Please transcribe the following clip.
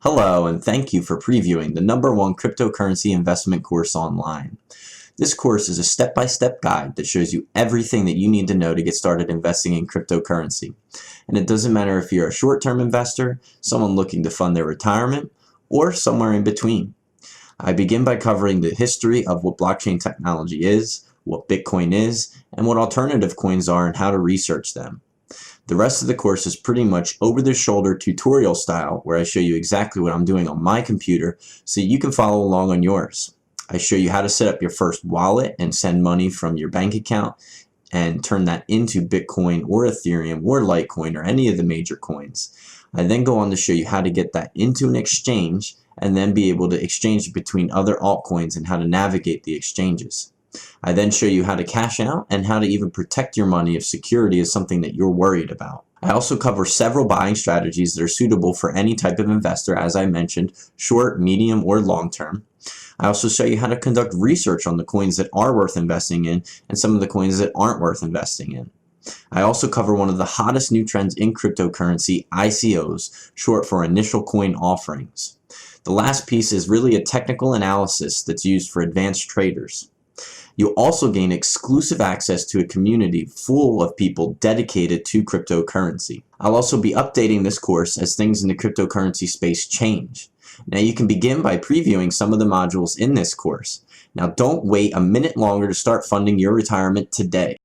Hello, and thank you for previewing the #1 cryptocurrency investment course online. This course is a step-by-step guide that shows you everything that you need to know to get started investing in cryptocurrency. And it doesn't matter if you're a short-term investor, someone looking to fund their retirement, or somewhere in between. I begin by covering the history of what blockchain technology is, what Bitcoin is, and what alternative coins are and how to research them. The rest of the course is pretty much over-the-shoulder tutorial style, where I show you exactly what I'm doing on my computer so you can follow along on yours. I show you how to set up your first wallet and send money from your bank account and turn that into Bitcoin or Ethereum or Litecoin or any of the major coins. I then go on to show you how to get that into an exchange and then be able to exchange it between other altcoins and how to navigate the exchanges. I then show you how to cash out and how to even protect your money if security is something that you're worried about. I also cover several buying strategies that are suitable for any type of investor, as I mentioned, short, medium, or long term. I also show you how to conduct research on the coins that are worth investing in and some of the coins that aren't worth investing in. I also cover one of the hottest new trends in cryptocurrency, ICOs, short for initial coin offerings. The last piece is really a technical analysis that's used for advanced traders. You'll also gain exclusive access to a community full of people dedicated to cryptocurrency. I'll also be updating this course as things in the cryptocurrency space change. Now you can begin by previewing some of the modules in this course. Now don't wait a minute longer to start funding your retirement today.